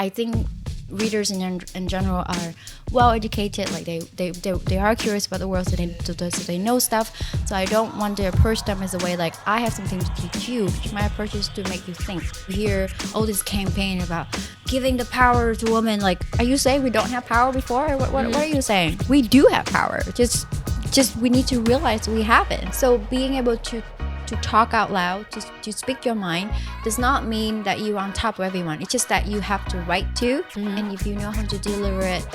I think readers in general are well educated, like they are curious about the world, so they know stuff. So I don't want to approach them as a way like I have something to teach you. My approach is to make you think. You hear all this campaign about giving the power to women. Like, are you saying we don't have power before? What are you saying? We do have power. Just we need to realize we have it. So being able to talk out loud, to speak your mind, does not mean that you're on top of everyone. It's just that you have to write to, and if you know how to deliver it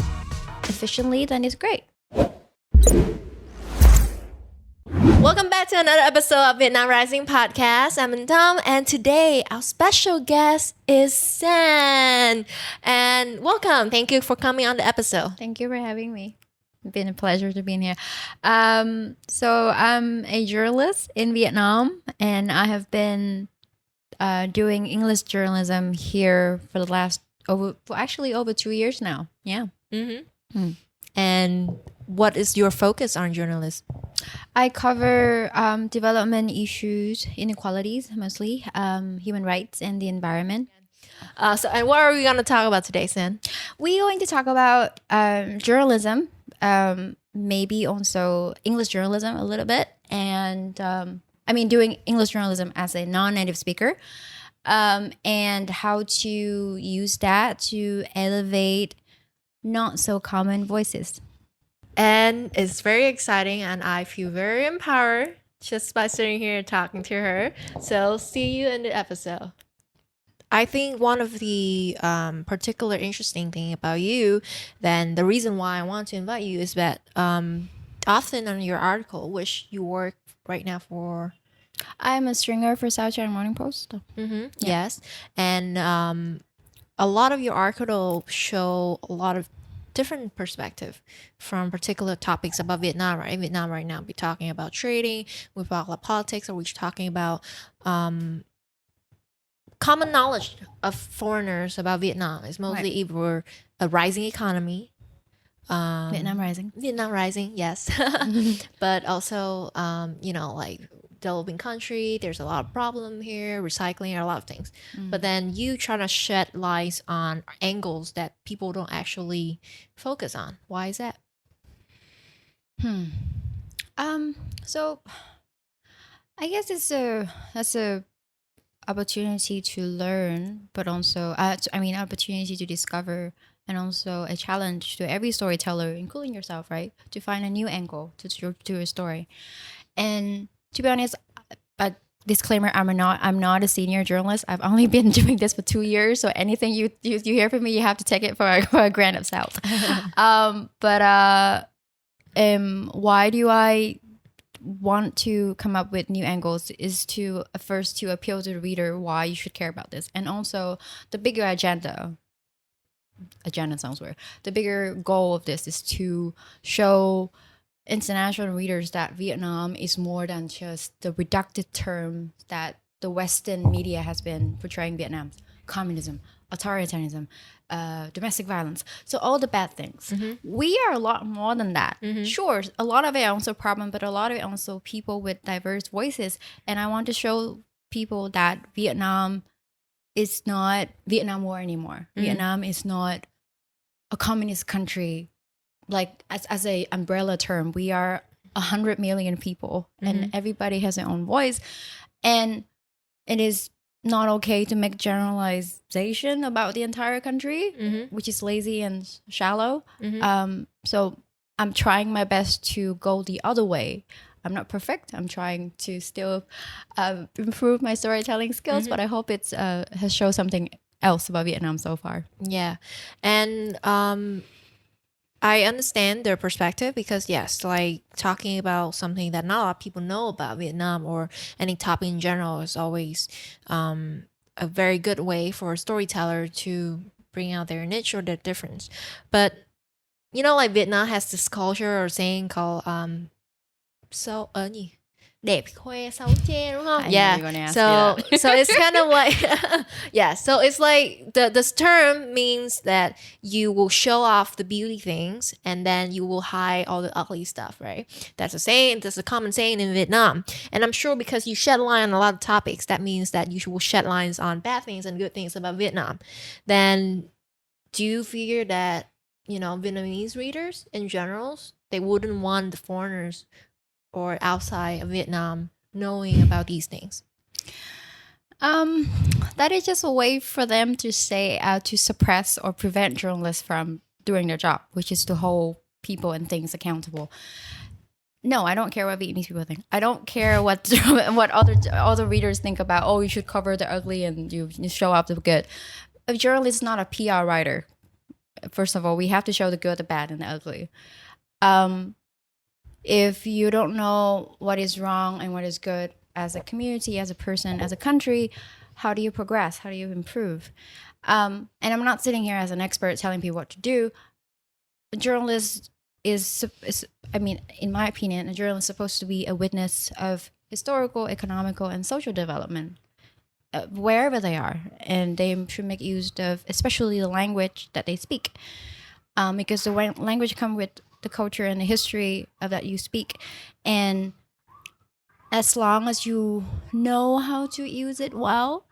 efficiently, then it's great. Welcome back to another episode of Vietnam Rising Podcast. I'm Tom, and today our special guest is Sen. And welcome. Thank you for coming on the episode. Thank you for having me. It's been a pleasure to be in here. So I'm a journalist in Vietnam, and I have been doing English journalism here for the last over 2 years now. Yeah. And what is your focus on journalism? I cover development issues, inequalities mostly, human rights, and the environment. And what are we going to talk about today, Sen? We're going to talk about journalism, maybe also English journalism a little bit, and doing English journalism as a non-native speaker, and how to use that to elevate not so common voices. And it's very exciting, and I feel very empowered just by sitting here and talking to her. So see you in the episode. I think one of the particular interesting thing about you, then the reason why I want to invite you is that often on your article, which you work right now for... I'm a stringer for South China Morning Post. Yeah. Yes. And a lot of your article show a lot of different perspective from particular topics about Vietnam, right? Vietnam right now, we're talking about trading, we talk about politics, or we're talking about common knowledge of foreigners about Vietnam. It's mostly either a rising economy, Vietnam Rising, yes, but also like developing country. There's a lot of problem here, recycling, a lot of things. But then you try to shed lights on angles that people don't actually focus on. Why is that? So I guess that's a opportunity to learn, but also opportunity to discover, and also a challenge to every storyteller, including yourself, right? To find a new angle to a story. And to be honest, but disclaimer, I'm not a senior journalist. I've only been doing this for 2 years, so anything you hear from me, you have to take it for a grain of salt. Why do I want to come up with new angles is to first to appeal to the reader why you should care about this, and also the bigger agenda sounds weird. The bigger goal of this is to show international readers that Vietnam is more than just the reductive term that the Western media has been portraying Vietnam: communism, authoritarianism, domestic violence. So all the bad things. We are a lot more than that. Sure, a lot of it also problem, but a lot of it also people with diverse voices. And I want to show people that Vietnam is not Vietnam War anymore. Vietnam is not a communist country. Like as a umbrella term, we are 100 million people, and everybody has their own voice, and it is not okay to make generalization about the entire country, which is lazy and shallow. So I'm trying my best to go the other way. I'm not perfect. I'm trying to still improve my storytelling skills, but I hope it's has shown something else about Vietnam so far. Yeah, and I understand their perspective because, yes, like talking about something that not a lot of people know about Vietnam or any topic in general is always a very good way for a storyteller to bring out their niche or their difference. But, like Vietnam has this culture or saying called đẹp khoe xấu che, đúng không? Yeah. So it's kind of like so it's like this term means that you will show off the beauty things and then you will hide all the ugly stuff, right? That's a saying, that's a common saying in Vietnam. And I'm sure because you shed light on a lot of topics, that means that you will shed lines on bad things and good things about Vietnam. Then do you fear that, Vietnamese readers in general, they wouldn't want the foreigners or outside of Vietnam knowing about these things? That is just a way for them to say to suppress or prevent journalists from doing their job, which is to hold people and things accountable. No, I don't care what Vietnamese people think. I don't care what what other readers think about. Oh, you should cover the ugly and you show up the good. A journalist is not a PR writer. First of all, we have to show the good, the bad, and the ugly. If you don't know what is wrong and what is good as a community, as a person, as a country, how do you progress? How do you improve? And I'm not sitting here as an expert telling people what to do. A journalist is, in my opinion, a journalist is supposed to be a witness of historical, economical, and social development wherever they are. And they should make use of, especially the language that they speak. Because the language comes with the culture and the history of that you speak. And as long as you know how to use it well,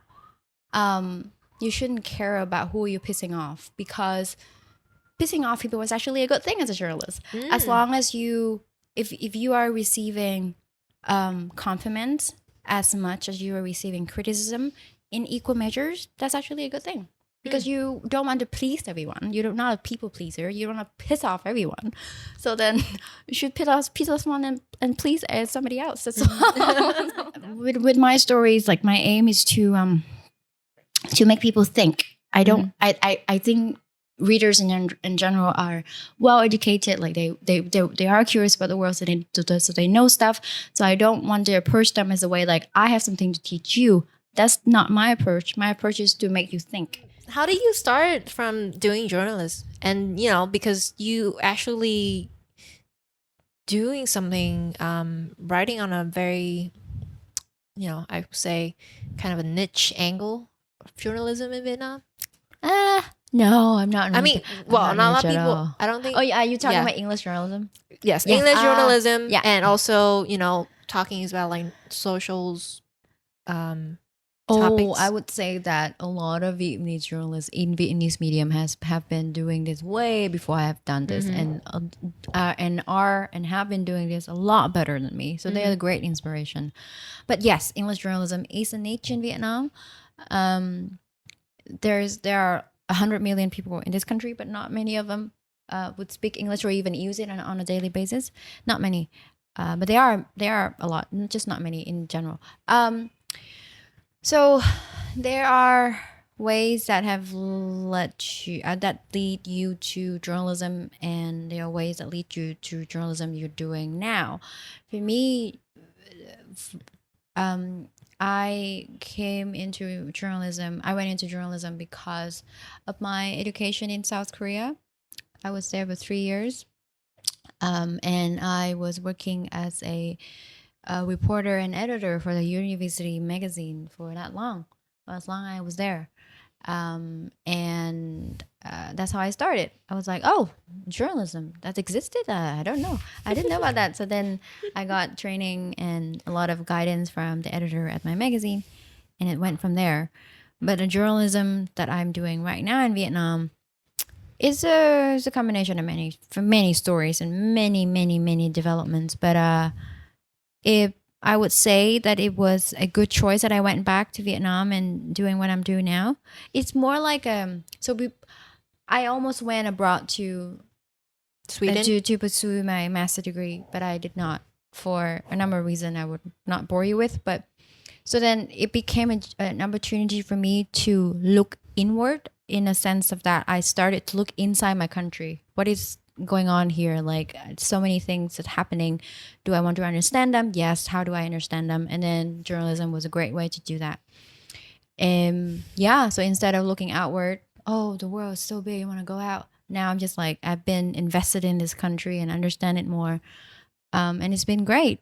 you shouldn't care about who you're pissing off, because pissing off people is actually a good thing as a journalist. As long as if you are receiving compliments as much as you are receiving criticism in equal measures, that's actually a good thing. Because you don't want to please everyone. You're not a people pleaser. You don't want to piss off everyone. So then you should piss off one and please somebody else. That's all. With my stories, like my aim is to make people think. I think readers in general are well educated. Like they are curious about the world, so they know stuff. So I don't want to approach them as a way like I have something to teach you. That's not my approach. My approach is to make you think. How did you start from doing journalism? And, because you actually doing something, writing on a very, I would say kind of a niche angle of journalism in Vietnam? No, I'm not. Not a lot of people. I don't think. Oh, yeah, are you talking about English journalism? Yes, English journalism. Yeah. And also, talking about like socials, topics. I would say that a lot of Vietnamese journalists in Vietnamese medium have been doing this way before I have done this, and have been doing this a lot better than me. So they're a great inspiration. But yes, English journalism is a niche in Vietnam. There are 100 million people in this country, but not many of them would speak English or even use it on a daily basis. Not many, but they are a lot, just not many in general. So there are ways that have lead you to journalism, and there are ways that lead you to journalism you're doing now. For me, I went into journalism because of my education in South Korea. I was there for 3 years, and I was working as a reporter and editor for the university magazine for that long. As long as I was there. And that's how I started. I was like, oh, journalism, that existed? I don't know. I didn't know about that. So then I got training and a lot of guidance from the editor at my magazine, and it went from there. But the journalism that I'm doing right now in Vietnam is a combination of many stories and many developments. But I would say that it was a good choice that I went back to Vietnam and doing what I'm doing now. It's more like I almost went abroad to Sweden to pursue my master degree, but I did not for a number of reasons I would not bore you with. But so then it became an opportunity for me to look inward, in a sense of that I started to look inside my country. What is going on here? Like, so many things that's happening. Do I want to understand them? Yes. How do I understand them? And then journalism was a great way to do that. So instead of looking outward, oh, the world is so big, I want to go out. Now I'm just like, I've been invested in this country and understand it more. And it's been great.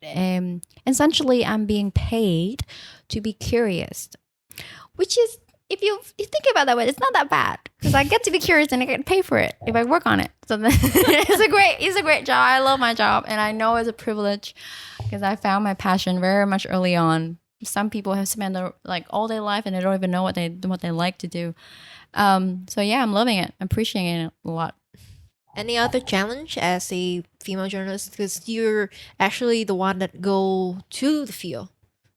Essentially, I'm being paid to be curious, which is, if you think about that way, it's not that bad, because I get to be curious and I get paid for it if I work on it. So then it's a great job. I love my job, and I know it's a privilege because I found my passion very much early on. some people have spent their, like all their life and they don't even know what they like to do. So yeah, I'm loving it. I'm appreciating it a lot. Any other challenge as a female journalist? Because you're actually the one that go to the field,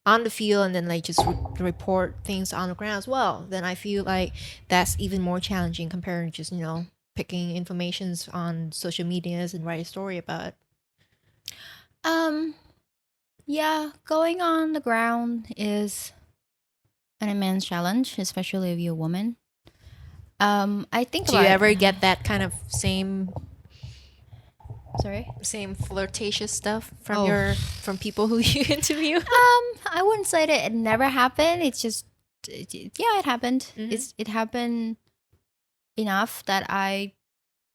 on the field, and then like just report things on the ground as well. Then I feel like that's even more challenging compared to just picking informations on social medias and write a story about it. Yeah, going on the ground is an immense challenge, especially if you're a woman. I think. Do you ever get that kind of same Sorry? same flirtatious stuff from Oh. from people who you interview? I wouldn't say that it never happened. It's just, yeah, it happened. Mhm. It happened enough that I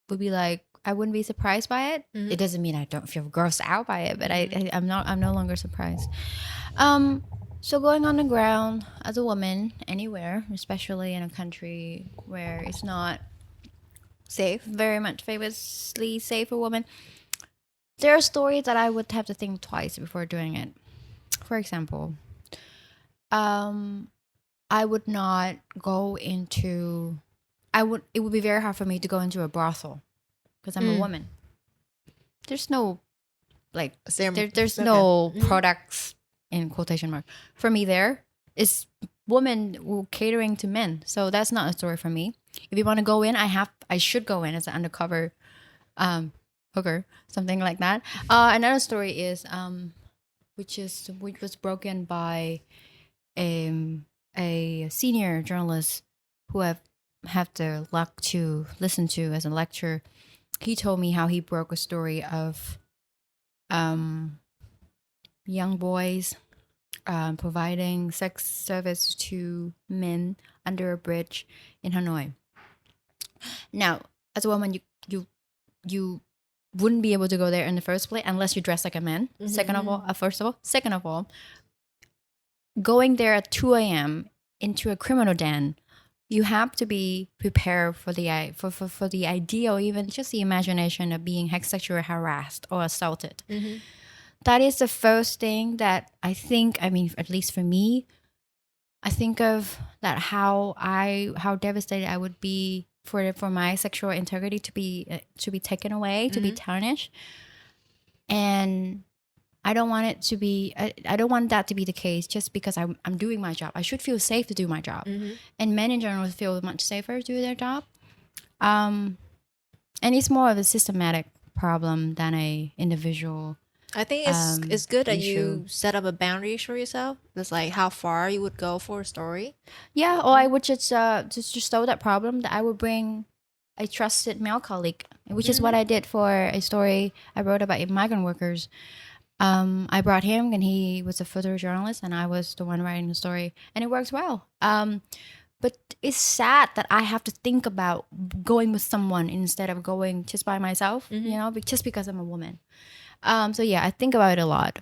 would be like, I wouldn't be surprised by it. Mhm. It doesn't mean I don't feel grossed out by it, but I'm no longer surprised. So going on the ground as a woman anywhere, especially in a country where it's not Safe. very much famously safe for women, there are stories that I would have to think twice before doing it. For example, I would not go into. It would be very hard for me to go into a brothel because I'm a woman. There's no like there's no products in quotation mark for me. There is women catering to men, so that's not a story for me. If you want to go in, I should go in as an undercover hooker, something like that. Another story is which was broken by a senior journalist who have the luck to listen to as a lecture. He told me how he broke a story of young boys providing sex service to men under a bridge in Hanoi. Now, as a woman, you wouldn't be able to go there in the first place unless you dress like a man. Mm-hmm. Second of all, going there at 2 a.m. into a criminal den, you have to be prepared for the for the idea or even just the imagination of being sexually harassed or assaulted. Mm-hmm. That is the first thing that I think. I mean, at least for me, I think of that how devastated I would be for my sexual integrity to be taken away, to be tarnished, and I don't want it to be. I don't want that to be the case. Just because I'm doing my job, I should feel safe to do my job, and men in general feel much safer to do their job. And it's more of a systematic problem than a individual. I think it's good that issue. you set up a boundary for yourself. That's like how far you would go for a story. Yeah, or I would just solve that problem. That I would bring a trusted male colleague, which is what I did for a story I wrote about migrant workers. I brought him, and he was a photojournalist, and I was the one writing the story, and it works well. But it's sad that I have to think about going with someone instead of going just by myself. Just because I'm a woman. So yeah, I think about it a lot.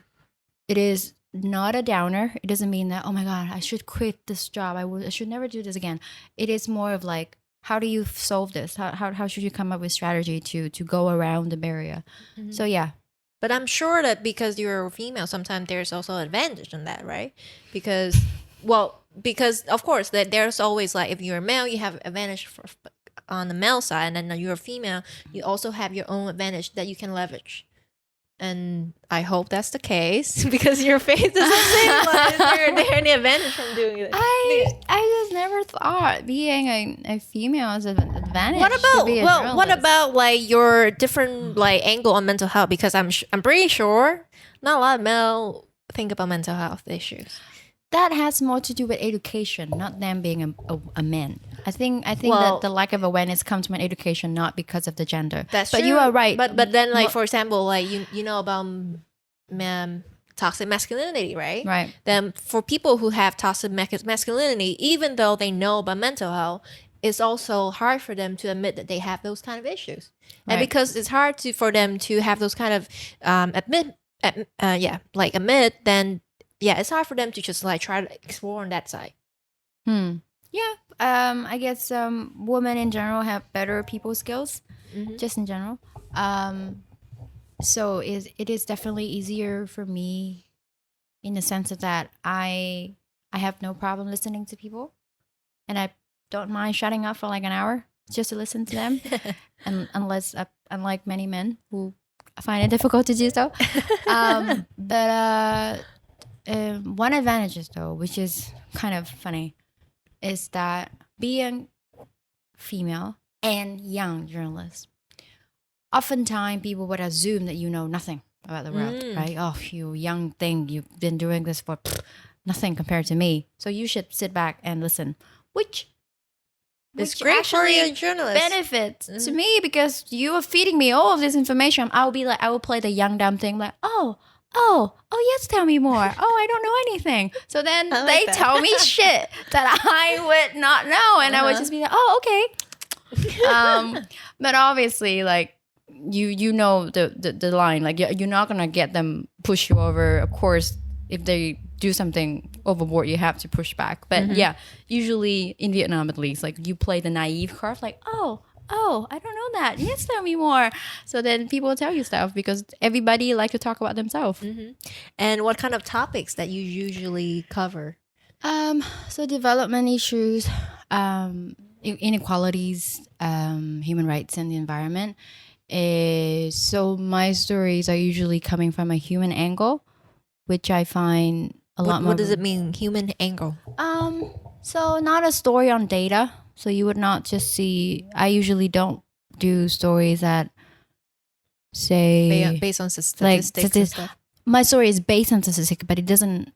It is not a downer. It doesn't mean that, oh my God, I should quit this job. I should never do this again. It is more of like, how do you solve this? How should you come up with strategy to go around the barrier? So yeah. But I'm sure that because you're a female, sometimes there's also advantage in that, right? Because of course that there's always like, if you're a male, you have advantage on the male side, and then you're a female, you also have your own advantage that you can leverage. And I hope that's the case because your face doesn't say like, is there any advantage from doing it? I just never thought being a female is an advantage. What about like your different like angle on mental health? Because I'm pretty sure not a lot of male think about mental health issues. That has more to do with education, not them being a man. I think that the lack of awareness comes from education, not because of the gender. That's but true. You are right. But then, like for example, like you know about toxic masculinity, right? Right. Then for people who have toxic masculinity, even though they know about mental health, it's also hard for them to admit that they have those kind of issues, right. And because it's hard for them to have those kind of admit, then. Yeah, it's hard for them to just like try to explore on that side. Yeah, I guess women in general have better people skills, just in general. So it is definitely easier for me in the sense of that I have no problem listening to people, and I don't mind shutting up for like an hour just to listen to them, and unlike many men who find it difficult to do so. But one advantage though, which is kind of funny, is that being female and young journalist, oftentimes people would assume that you know nothing about the world, right? Oh, you young thing, you've been doing this for nothing compared to me. So you should sit back and listen, which It's great for a journalist. benefits to me because you are feeding me all of this information. I will play the young dumb thing, like, oh, yes, tell me more. Oh, I don't know anything. So then they tell me shit that I would not know, and I would just be like, oh, okay. But obviously, like, you know the line, like you're not gonna get them push you over. Of course, if they do something overboard, you have to push back. But yeah, usually in Vietnam at least, like you play the naive card, like oh, I don't know that. Yes, tell me more. So then people will tell you stuff because everybody like to talk about themselves. And what kind of topics that you usually cover? So development issues, inequalities, human rights, and the environment. So my stories are usually coming from a human angle, which I find a lot more. What does it mean, human angle? So not a story on data. So you would not just see. I usually don't do stories that say based on statistics and stuff. My story is based on statistics, but it doesn't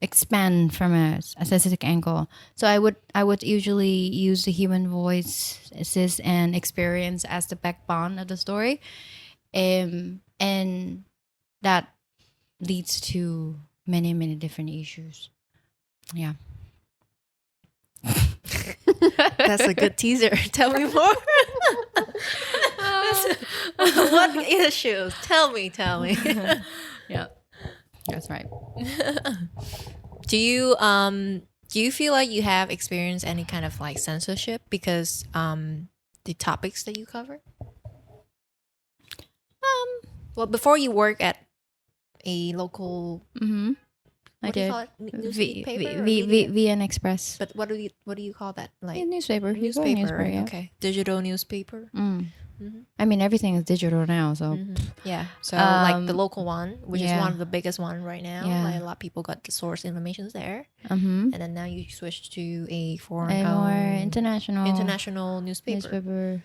expand from a statistic angle. So I would usually use the human voices and experience as the backbone of the story, and that leads to many different issues. Yeah. That's a good teaser. Tell me more. What issues? Tell me. Yeah, that's right. Do you feel like you have experienced any kind of like censorship because the topics that you cover? Well, before you work at a local, I what do you did. call it? Newspaper? VN Express. But what do you call that? Like Yeah, newspaper. newspaper, Yeah. okay, digital newspaper. I mean, everything is digital now, so Yeah, so like the local one, which is yeah. one of the biggest one right now. Yeah. Like a lot of people got the source information there, and and then now you switch to a foreign, a more international newspaper.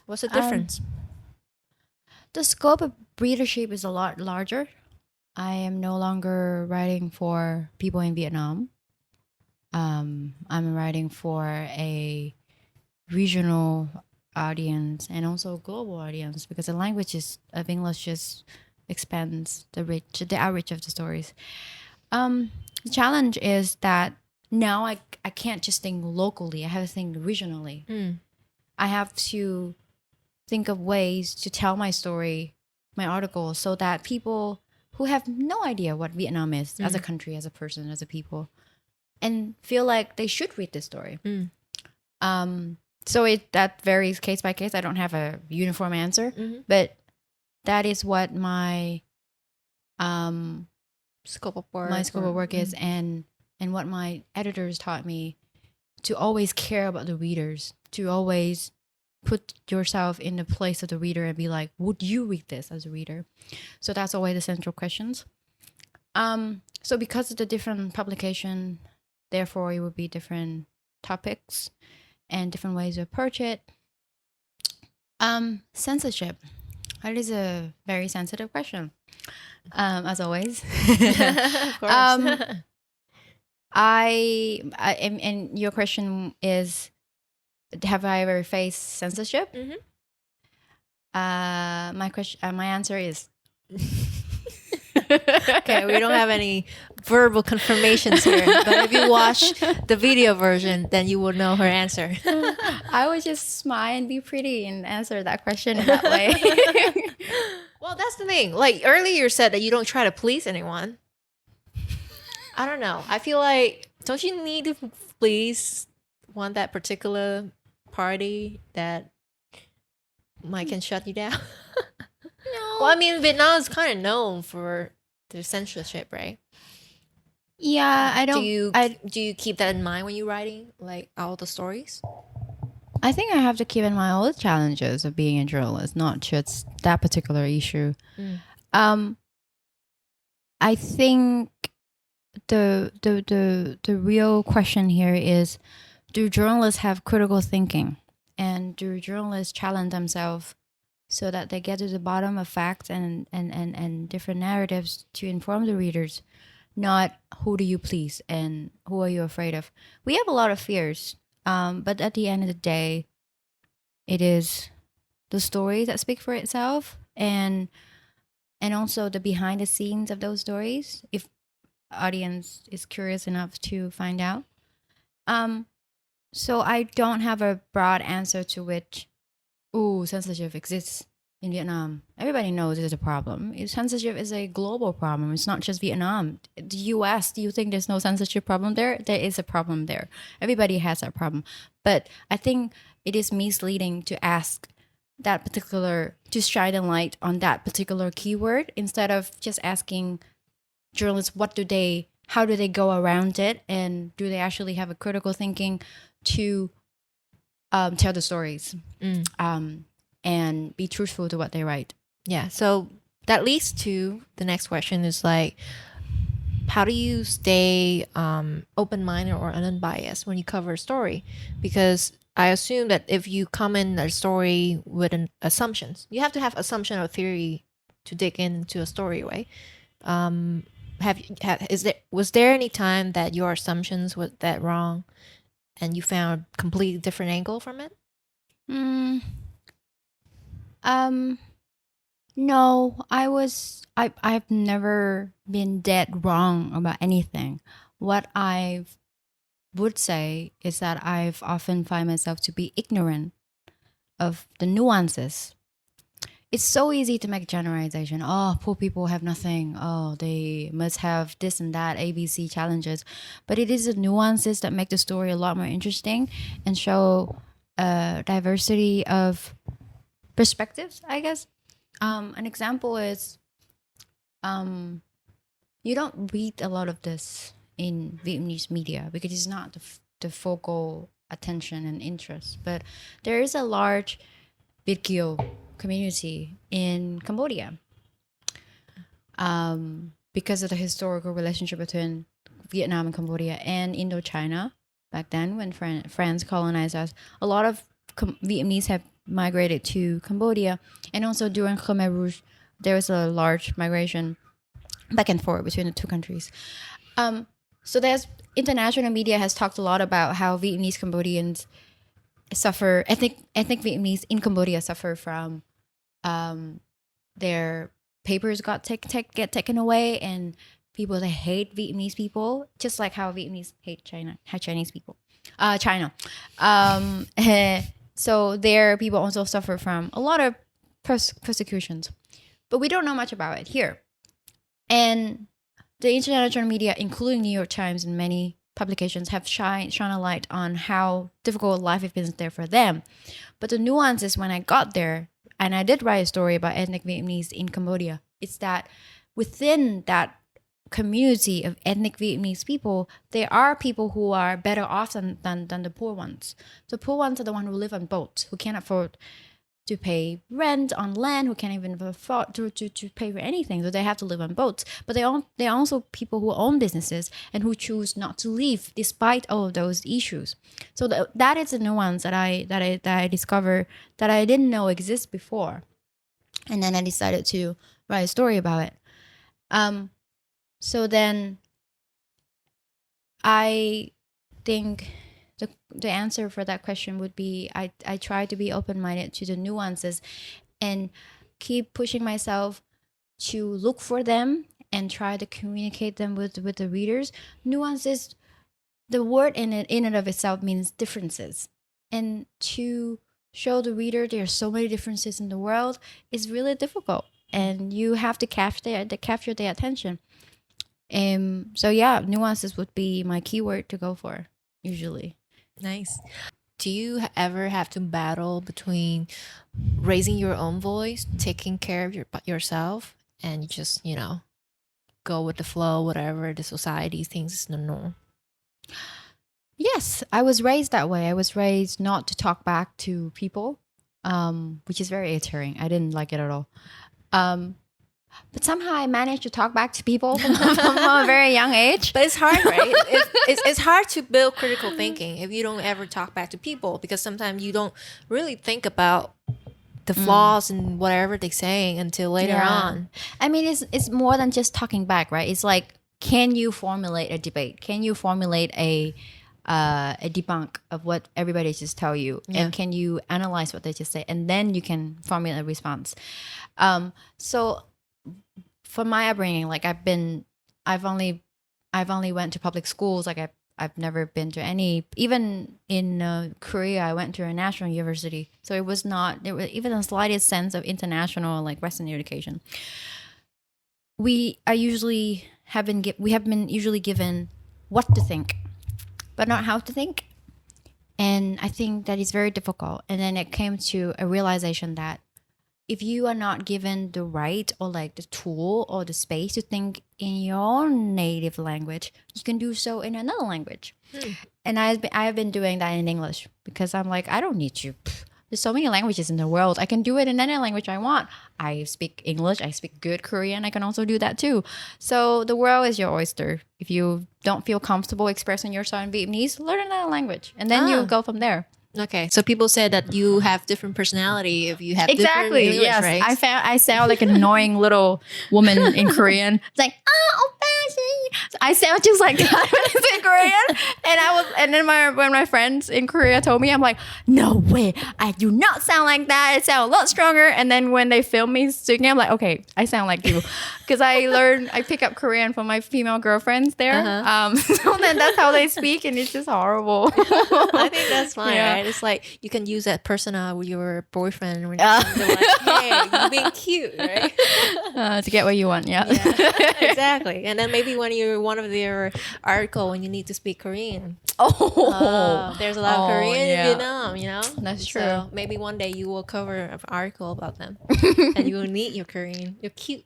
What's the difference? The scope of readership is a lot larger. I am no longer writing for people in Vietnam. I'm writing for a regional audience and also global audience because the languages of English just expands the outreach of the stories. The challenge is that now I can't just think locally. I have to think regionally. I have to think of ways to tell my story, my article, so that people who have no idea what Vietnam is as a country, as a person, as a people, and feel like they should read this story. So that varies case by case. I don't have a uniform answer, but that is what my scope of work is, and what my editors taught me, to always care about the readers, to always put yourself in the place of the reader and be like, would you read this as a reader? So that's always the central questions. So because of the different publication, therefore it would be different topics and different ways to approach it. Censorship. That is a very sensitive question, as always. Of course. And your question is, have I ever faced censorship? My answer is okay. We don't have any verbal confirmations here, but if you watch the video version, then you will know her answer. I would just smile and be pretty and answer that question in that way. Well, that's the thing. Like earlier, you said that you don't try to please anyone. I don't know. I feel like, don't you need to please that particular party that can shut you down? No. Well, I mean, Vietnam is kind of known for There's censorship, right? Yeah, I Do don't. you do you keep that in mind when you're writing like all the stories? I think I have to keep in mind all the challenges of being a journalist, not just that particular issue. Mm. Um, I think the real question here is, do journalists have critical thinking, and do journalists challenge themselves so that they get to the bottom of facts and different narratives to inform the readers, not who do you please and who are you afraid of. We have a lot of fears, but at the end of the day, it is the story that speak for itself, and also the behind the scenes of those stories, if audience is curious enough to find out. um so I don't have a broad answer to which, ooh, censorship exists in Vietnam. Everybody knows it's a problem. Censorship is a global problem. It's not just Vietnam. The US, do you think there's no censorship problem there? There is a problem there. Everybody has that problem. But I think it is misleading to ask that particular, to shine a light on that particular keyword instead of just asking journalists how do they go around it, and do they actually have a critical thinking to tell the stories, and be truthful to what they write. Yeah. So that leads to the next question is like, how do you stay open-minded or unbiased when you cover a story? Because I assume that if you comment a story with assumptions, you have to have assumption or theory to dig into a story, right? Was there any time that your assumptions was that wrong, and you found a completely different angle from it? Mm, um, no, I've never been dead wrong about anything. What I would say is that I've often find myself to be ignorant of the nuances. It's so easy to make generalization. Oh, poor people have nothing. Oh, they must have this and that ABC challenges. But it is the nuances that make the story a lot more interesting and show a diversity of perspectives, I guess. An example is, you don't read a lot of this in Vietnamese media because it's not the focal attention and interest. But there is a large Việt kiều community in Cambodia, because of the historical relationship between Vietnam and Cambodia and Indochina. Back then, when France colonized us, a lot of Vietnamese have migrated to Cambodia, and also during Khmer Rouge, there was a large migration back and forth between the two countries. So there's international media has talked a lot about how Vietnamese Cambodians suffer. Ethnic Vietnamese in Cambodia suffer from their papers get taken away, and people that hate Vietnamese people, just like how Vietnamese hate Chinese people, China. So their people also suffer from a lot of persecutions, but we don't know much about it here. And the international media, including New York Times and many publications, have shone a light on how difficult life has been there for them. But the nuances when I got there, and I did write a story about ethnic Vietnamese in Cambodia, it's that within that community of ethnic Vietnamese people, there are people who are better off than the poor ones. The poor ones are the ones who live on boats, who can't afford to pay rent on land, who can't even afford to pay for anything, so they have to live on boats. But they are also people who own businesses and who choose not to leave despite all of those issues. So that is a nuance that I discovered that I didn't know exists before, and then I decided to write a story about it. So then I think the answer for that question would be, I try to be open-minded to the nuances and keep pushing myself to look for them and try to communicate them with the readers. Nuances, the word in and of itself means differences, and to show the reader there are so many differences in the world is really difficult, and you have to capture their attention. So yeah, nuances would be my keyword to go for usually. Nice. Do you ever have to battle between raising your own voice, taking care of yourself, and just go with the flow, whatever the society thinks is the norm. Yes, I was raised that way. I was raised not to talk back to people, which is very irritating. I didn't like it at all. But somehow I managed to talk back to people from a very young age. But it's hard, right? It's hard to build critical thinking if you don't ever talk back to people, because sometimes you don't really think about the flaws and whatever they're saying until later on. I mean, it's more than just talking back, right? It's like, can you formulate a debate? Can you formulate a debunk of what everybody just tell you? Yeah. And can you analyze what they just say? And then you can formulate a response. So for my upbringing, like I've only went to public schools. Like I've never been to any, even in Korea, I went to a national university. So it was not, there was even the slightest sense of international, like Western education. We have been usually given what to think, but not how to think. And I think that is very difficult. And then it came to a realization that if you are not given the right or like the tool or the space to think in your native language, you can do so in another language. And I have been doing that in English, because I'm like, I don't need to. There's so many languages in the world. I can do it in any language I want. I speak English. I speak good Korean. I can also do that too. So the world is your oyster. If you don't feel comfortable expressing yourself in Vietnamese, learn another language. And then you go from there. Okay, so people said that you have different personality if you have Exactly. different English, Yes, right? I sound like an annoying little woman in Korean. It's like, I sound just like that when it's in Korean. And then when my friends in Korea told me, I'm like, no way, I do not sound like that. I sound a lot stronger. And then when they film me speaking, I'm like, okay, I sound like you, because I pick up Korean from my female girlfriends there. So then that's how they speak, and it's just horrible. I think that's fine, right? It's like you can use that persona with your boyfriend when they're like, hey, you're being cute, right? To get what you want, yeah. Exactly. And then maybe when you're one of their article when you need to speak Korean. There's a lot of Korean in Vietnam, you know? That's true. So maybe one day you will cover an article about them and you will need your Korean. You're cute.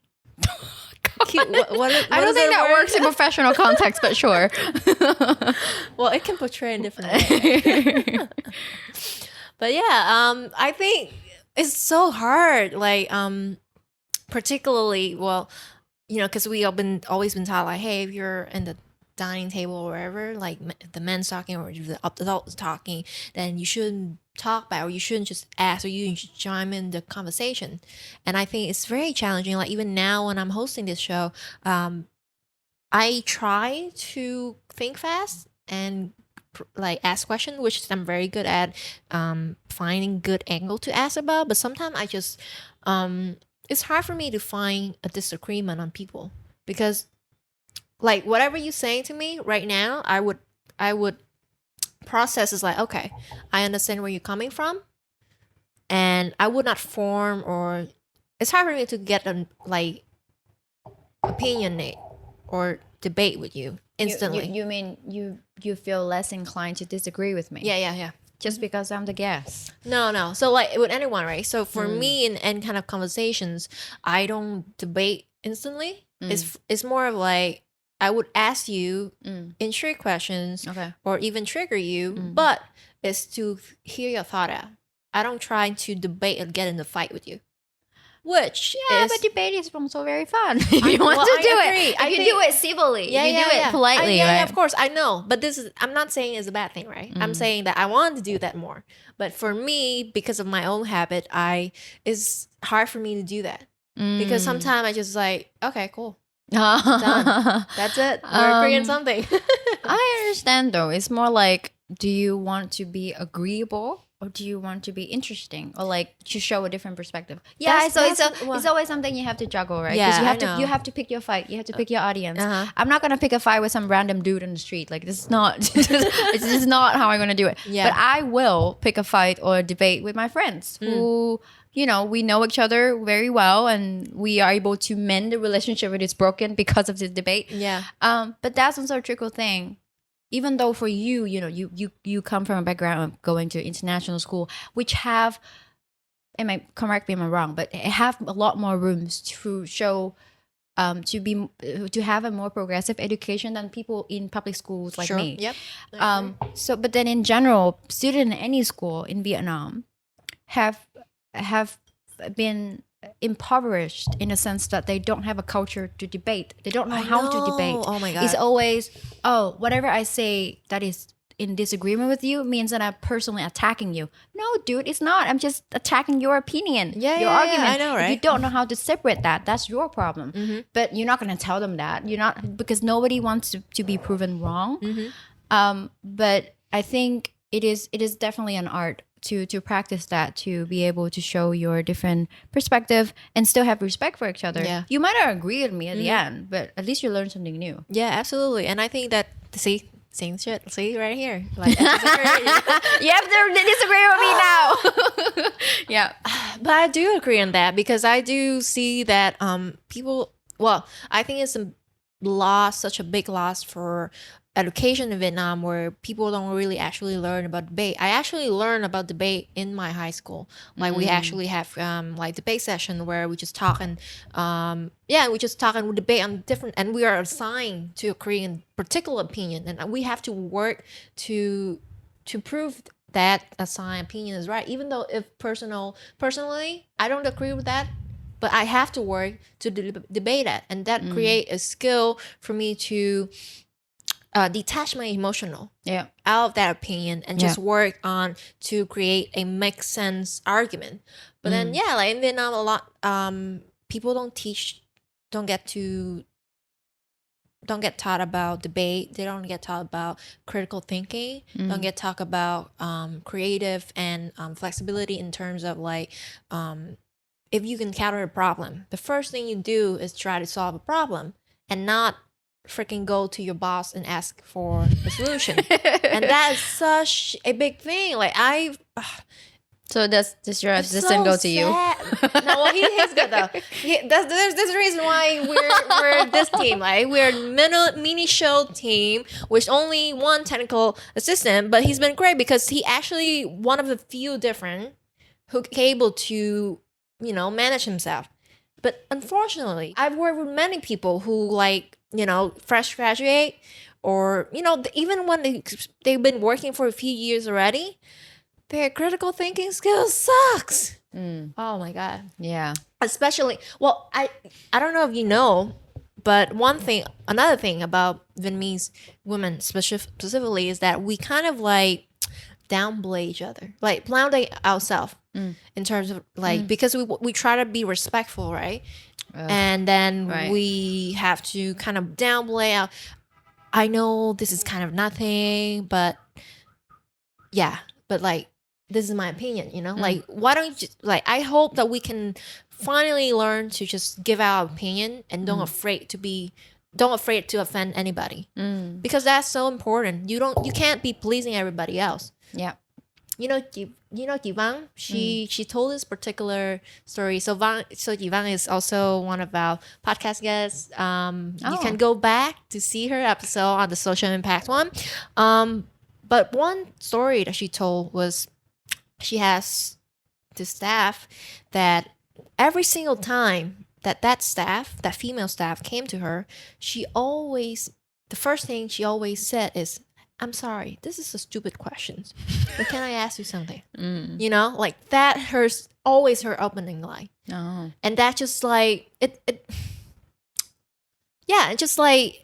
Cute. What I don't think that works in professional context, but sure. Well, it can portray in different ways. But yeah, I think it's so hard. Like, particularly, well, you know, because we have always been taught, like, hey, if you're in the dining table or wherever, like the men's talking or the adults talking, then you shouldn't talk back, or you shouldn't just ask, or you should chime in the conversation. And I think it's very challenging. Like even now when I'm hosting this show, I try to think fast and like ask questions, which I'm very good at, finding good angle to ask about. But sometimes I just it's hard for me to find a disagreement on people, because like whatever you're saying to me right now, I would process is like, okay, I understand where you're coming from, and I would not form, or it's hard for me to get a like opinionate or debate with you instantly. You mean you feel less inclined to disagree with me? Yeah. Just because I'm the guest. No. So like with anyone, right? So for me in kind of conversations, I don't debate instantly. It's more of like I would ask you intrigue questions, or even trigger you, but it's to hear your thought out. I don't try to debate or get in a fight with you. Which but debate is also very fun. If you want to do it, if you do it civilly, if you do it politely, right? Yeah, of course, I know. But I'm not saying it's a bad thing, right? I'm saying that I want to do that more. But for me, because of my own habit, it's hard for me to do that. Because sometimes I just like, okay, cool. Done. That's it. We're agreeing something. I understand though. It's more like, do you want to be agreeable, or do you want to be interesting, or like to show a different perspective? Yeah, it's always something you have to juggle, right? Yeah, you have to pick your fight. You have to pick your audience. I'm not gonna pick a fight with some random dude in the street. Like this is not this is not how I'm gonna do it. Yeah. But I will pick a fight or a debate with my friends who, you know, we know each other very well, and we are able to mend the relationship that is broken because of this debate. Yeah. But that's also a trickle thing. Even though for you, you know, you come from a background of going to international school, which have, correct me if I'm wrong, but have a lot more rooms to show to have a more progressive education than people in public schools like Sure. me. Yep. So, but then in general, students in any school in Vietnam have been impoverished in a sense that they don't have a culture to debate. They don't know how to debate. Oh my God. It's always, oh, whatever I say that is in disagreement with you means that I'm personally attacking you. No, dude, it's not. I'm just attacking your opinion, your argument. I know, right? If you don't know how to separate that, that's your problem. But you're not going to tell them that. You're not, because nobody wants to be proven wrong. But I think it is definitely an art to practice that, to be able to show your different perspective and still have respect for each other. Yeah. You might not agree with me at the end, but at least you learn something new. Yeah, absolutely. And I think that, same shit. See right here. Like, You have to disagree with me now. Yeah. but I do agree on that, because I do see that people. Well, I think it's such a big loss for education in Vietnam, where people don't really actually learn about debate. I actually learned about debate in my high school. Like we actually have like debate session where we just talk and we just talk and we debate on different, and we are assigned to agree in particular opinion, and we have to work to prove that assigned opinion is right, even though if personally I don't agree with that, but I have to work to debate it, and that create a skill for me to detach my emotional out of that opinion and just work on to create a make sense argument. But then like in Vietnam, a lot people don't get taught about debate. They don't get taught about critical thinking. Don't get taught about creative and flexibility in terms of like if you encounter a problem, the first thing you do is try to solve a problem and not freaking go to your boss and ask for a solution. And that is such a big thing. Like so does your assistant go to you? No, well, he's good though. There's the reason why we're this team. Like we're a mini show team with only one technical assistant, but he's been great because he actually one of the few different who able to manage himself. But unfortunately, I've worked with many people who like fresh graduate, or even when they've been working for a few years already, their critical thinking skills sucks. Oh my God. Yeah. Especially, well, I don't know if you know, but another thing about Vietnamese women specifically is that we kind of like downplay each other, like downplay ourselves in terms of like because we try to be respectful, right? And then we have to kind of downplay out. I know this is kind of nothing, but like this is my opinion, like why don't you just, like I hope that we can finally learn to just give our opinion and don't afraid to offend anybody, because that's so important. You can't be pleasing everybody else. Yeah. Chị Vang, she told this particular story. So Chị Vang is also one of our podcast guests. You can go back to see her episode on the social impact one. But one story that she told was she has this staff that every single time that female staff came to her, the first thing she always said is, "I'm sorry, this is a stupid question, but can I ask you something?" Like that. Always her opening line. And that just like it just like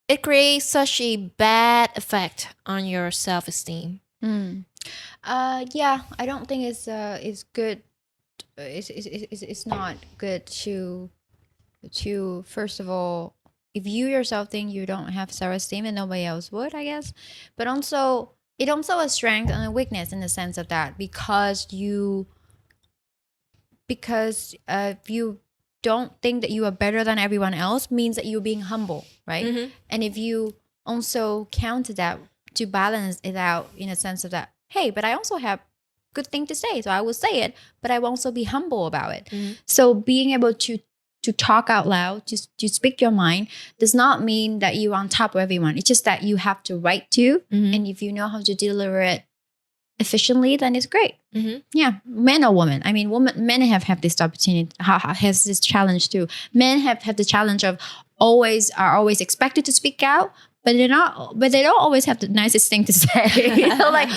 it creates such a bad effect on your self-esteem. I don't think it's good. It's not good to first of all, if you yourself think you don't have self-esteem and nobody else would, I guess. But also, it also a strength and a weakness in the sense of that because you don't think that you are better than everyone else means that you're being humble, right? And if you also counter that to balance it out in a sense of that, hey, but I also have good thing to say, so I will say it, but I will also be humble about it. So being able to talk out loud, to speak your mind, does not mean that you're on top of everyone. It's just that you have to right to, and if you know how to deliver it efficiently, then it's great. Yeah, men or women. I mean, men have this opportunity, has this challenge too. Men have the challenge of always expected to speak out, but they don't always have the nicest thing to say. Like,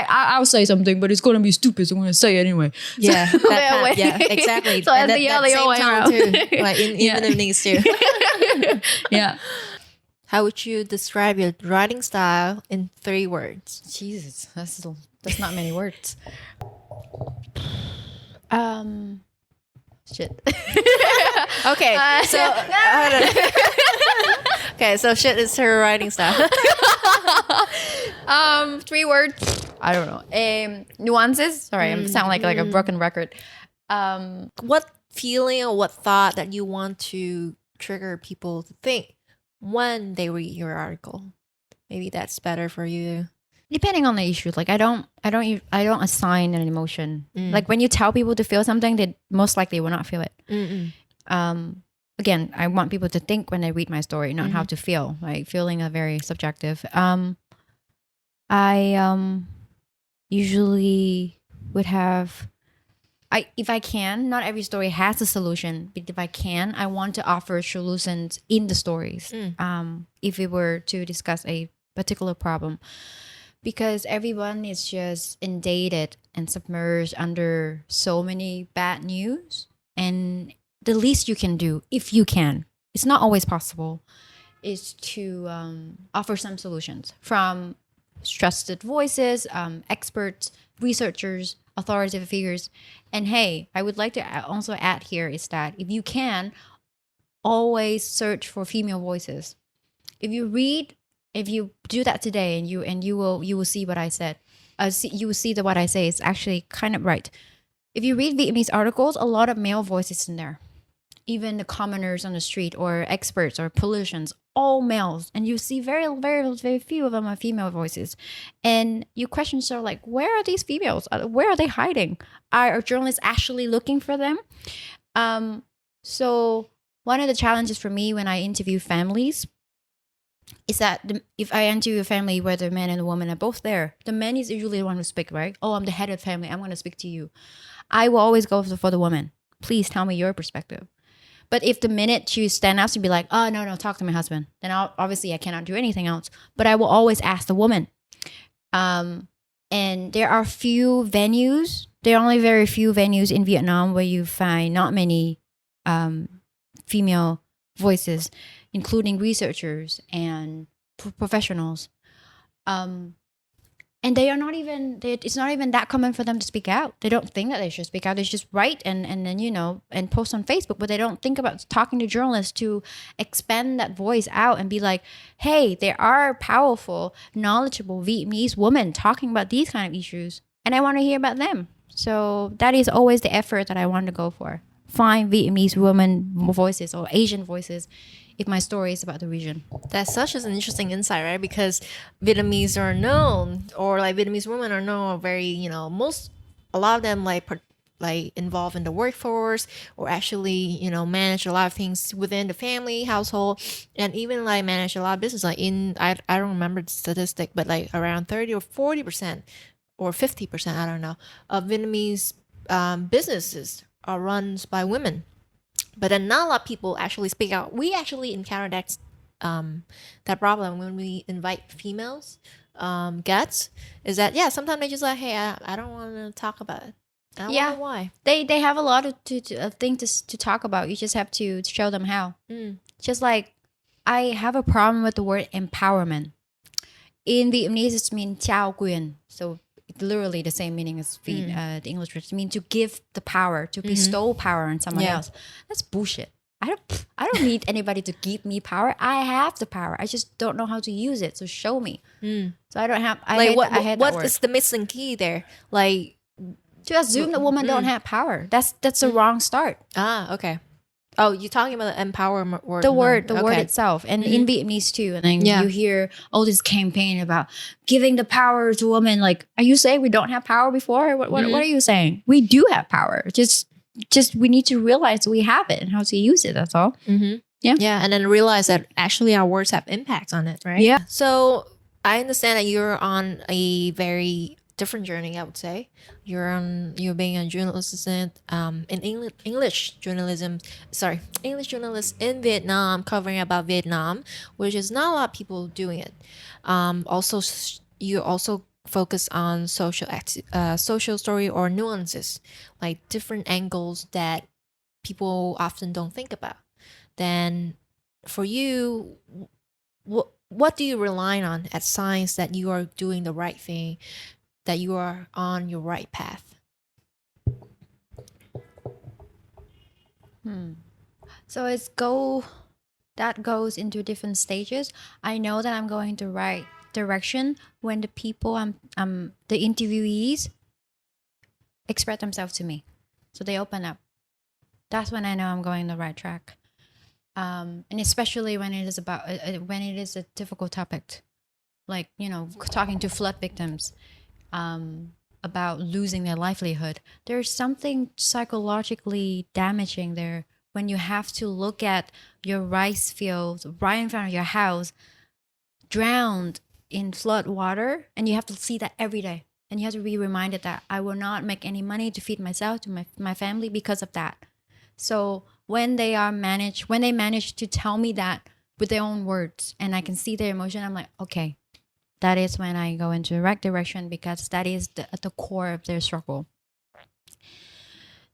I'll say something, but it's gonna be stupid, so I'm gonna say it anyway. Yeah, So, yeah, exactly. So and that's the other way around too, like in evenings too. Yeah. How would you describe your writing style in 3 words? Jesus, that's not many words. Shit. Okay, so okay, so shit is her writing style. 3 words. I don't know. Nuances. Sorry, I sound like a broken record. What feeling or what thought that you want to trigger people to think when they read your article? Maybe that's better for you. Depending on the issue, like I don't assign an emotion. Like when you tell people to feel something, they most likely will not feel it. Again, I want people to think when they read my story, not how to feel. Like feeling are very subjective. I usually would have. If I can, not every story has a solution, but if I can, I want to offer solutions in the stories. If we were to discuss a particular problem, because everyone is just inundated and submerged under so many bad news, and the least you can do, if you can, it's not always possible, is to offer some solutions from trusted voices, experts, researchers, authoritative figures. And hey, I would like to also add here is that if you can, always search for female voices. If you do that today, and you will see what I said. You will see that what I say is actually kind of right. If you read Vietnamese articles, a lot of male voices in there. Even the commoners on the street or experts or politicians, all males. And you see very, very, very few of them are female voices. And you question yourself, like, where are these females? Where are they hiding? Are journalists actually looking for them? So one of the challenges for me when I interview families is that if I interview a family where the man and the woman are both there, the man is usually the one who speaks, right? Oh, I'm the head of the family. I'm going to speak to you. I will always go for the woman. Please tell me your perspective. But if the minute you stand up to be like, oh, no, talk to my husband, then obviously I cannot do anything else. But I will always ask the woman. And there are few venues. There are only very few venues in Vietnam where you find not many female voices, including researchers and professionals. And they are not even, it's not even that common for them to speak out. They don't think that they should speak out. They just write and then, and post on Facebook, but they don't think about talking to journalists to expand that voice out and be like, hey, there are powerful, knowledgeable Vietnamese women talking about these kind of issues, and I want to hear about them. So that is always the effort that I want to go for. Find Vietnamese women voices or Asian voices if my story is about the region. That's such an interesting insight, right? Because Vietnamese are known, or like Vietnamese women are known, are very, a lot of them like involved in the workforce, or actually, manage a lot of things within the family household, and even like manage a lot of business. Like I don't remember the statistic, but like around 30 or 40% or 50%, I don't know, of Vietnamese businesses are run by women. But then not a lot of people actually speak out. We actually encounter that problem when we invite females guests. Is that sometimes they just like, hey, I don't want to talk about it. I don't know why. They have a lot of things to talk about. You just have to show them how. Just like I have a problem with the word empowerment. In Vietnamese, it means trao quyền. So literally the same meaning as the English words. It means to give the power, to bestow power on someone else. That's bullshit. I don't need anybody to give me power. I have the power. I just don't know how to use it. So show me. So I don't have. What is the missing key there? Like to assume that women don't have power. That's a wrong start. Okay. Oh, you're talking about the empowerment word. The word itself, and in Vietnamese too. And then you hear all this campaign about giving the power to women. Like, are you saying we don't have power before? What are you saying? We do have power. Just we need to realize we have it and how to use it. That's all. Yeah, and then realize that actually our words have impact on it, right? Yeah. So I understand that you're on a very different journey, I would say. You're being a journalist in English journalism. Sorry, English journalist in Vietnam, covering about Vietnam, which is not a lot of people doing it. Also, you also focus on social story or nuances, like different angles that people often don't think about. Then, for you, what do you rely on as signs that you are doing the right thing, that you are on your right path? So that goes into different stages. I know that I'm going the right direction when the people the interviewees express themselves to me. So they open up. That's when I know I'm going the right track. And especially when it is when it is a difficult topic, like talking to flood victims, about losing their livelihood. There's something psychologically damaging there when you have to look at your rice fields right in front of your house drowned in flood water, and you have to see that every day. And you have to be reminded that I will not make any money to feed myself, to my family because of that. So when they manage to tell me that with their own words and I can see their emotion, I'm like, okay, that is when I go into the right direction, because that is at the core of their struggle.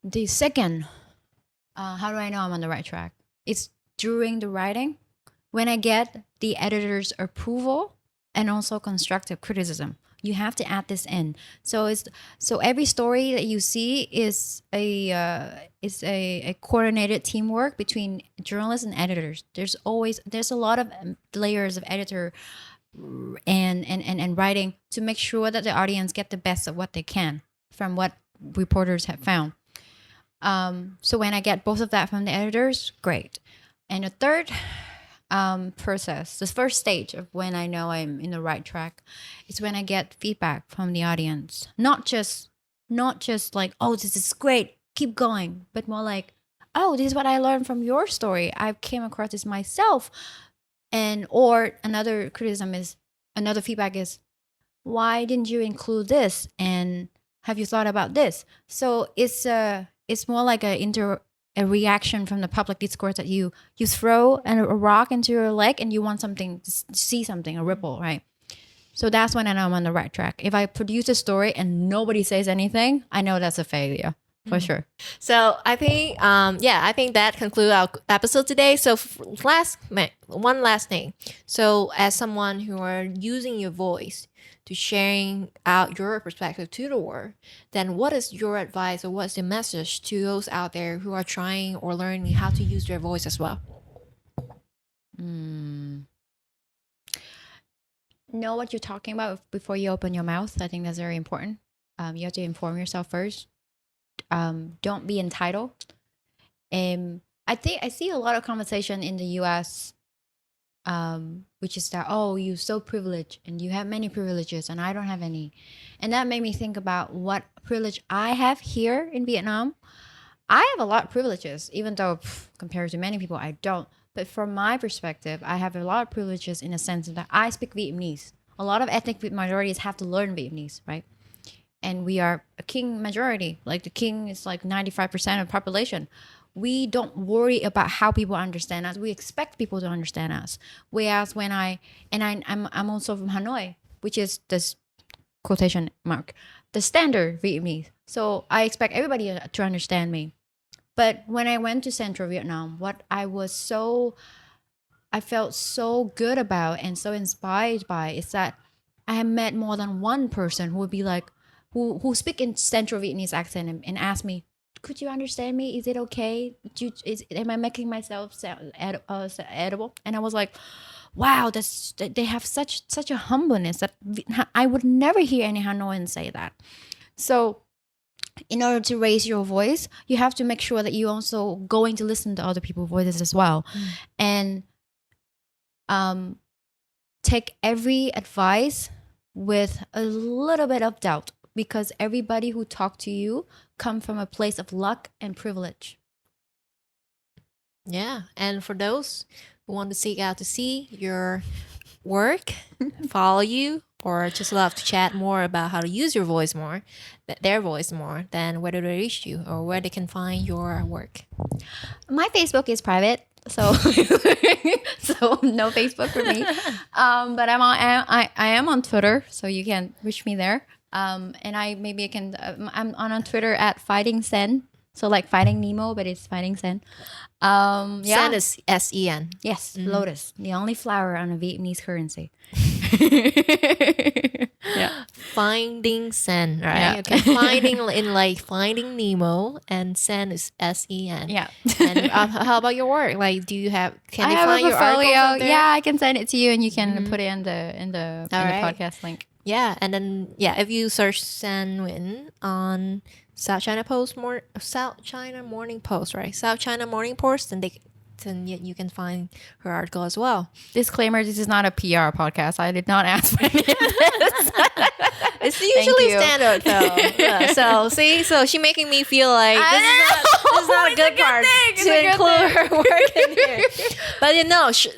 The second, how do I know I'm on the right track? It's during the writing, when I get the editor's approval and also constructive criticism. You have to add this in. So every story that you see is a coordinated teamwork between journalists and editors. There's a lot of layers of editor and writing to make sure that the audience get the best of what they can from what reporters have found. So when I get both of that from the editors, great. And the third process, the first stage of when I know I'm in the right track, is when I get feedback from the audience. Not just like, oh, this is great, keep going, but more like, oh, this is what I learned from your story. I came across this myself. And or another feedback is, why didn't you include this? And have you thought about this? So it's more like a reaction from the public discourse that you throw a rock into your lake and you want something to see something, a ripple, right? So that's when I know I'm on the right track. If I produce a story and nobody says anything, I know that's a failure. For sure. So I think, I think that concludes our episode today. So one last thing. So as someone who are using your voice to sharing out your perspective to the world, then what is your advice or what's your message to those out there who are trying or learning how to use their voice as well? Know what you're talking about before you open your mouth. I think that's very important. You have to inform yourself first. Don't be entitled. I think I see a lot of conversation in the US, which is that, oh, you're so privileged and you have many privileges and I don't have any. And that made me think about what privilege I have here in Vietnam. I have a lot of privileges, even though compared to many people, I don't. But from my perspective, I have a lot of privileges in the sense that I speak Vietnamese. A lot of ethnic minorities have to learn Vietnamese, right? And we are a king majority. Like the king is like 95% of the population. We don't worry about how people understand us. We expect people to understand us. Whereas I'm also from Hanoi, which is this quotation mark, the standard Vietnamese. So I expect everybody to understand me. But when I went to Central Vietnam, what I felt so good about and so inspired by is that I have met more than one person who would be like, who speak in Central Vietnamese accent and ask me, could you understand me? Is it okay? Am I making myself sound edible? And I was like, wow, they have such a humbleness that I would never hear any Hanoian say that. So in order to raise your voice, you have to make sure that you also going to listen to other people's voices as well. And take every advice with a little bit of doubt, because everybody who talk to you come from a place of luck and privilege. Yeah. And for those who want to seek out to see your work, follow you, or just love to chat more about how to use your voice more, their voice more, then where do they reach you or where they can find your work? My Facebook is private, so so no Facebook for me. But I am on Twitter, so you can reach me there. And I can I'm on Twitter at Fighting Sen, so like Fighting Nemo, but it's Fighting Sen. Yeah. Sen is S-E-N. Yes, lotus, the only flower on a Vietnamese currency. Yeah. Finding Sen, right? Yeah. Okay. Finding in like Finding Nemo, and Sen is S-E-N. Yeah. And how about your work? Like, do you have? Can I they have find a your articles portfolio. out there? Yeah, I can send it to you, and you can put it in the right. podcast link. Yeah, and then if you search Sen Nguyen on South China Morning Post, right? South China Morning Post, then you can find her article as well. Disclaimer: this is not a PR podcast. I did not ask for any of this. It's usually you. standard though. Yeah, so she making me feel like this is not a good part to include her work in here. But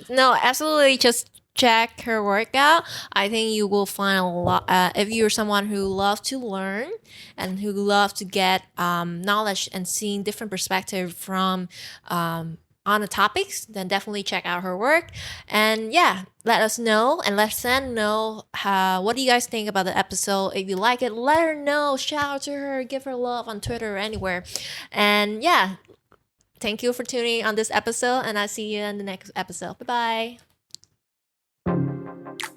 no, absolutely just check her work out. I think you will find a lot. If you're someone who loves to learn and who loves to get knowledge and seeing different perspective from on the topics, then definitely check out her work. And let us know and let Sen know what do you guys think about the episode. If you like it, let her know. Shout out to her, give her love on Twitter or anywhere. And thank you for tuning on this episode, and I'll see you in the next episode. Bye bye.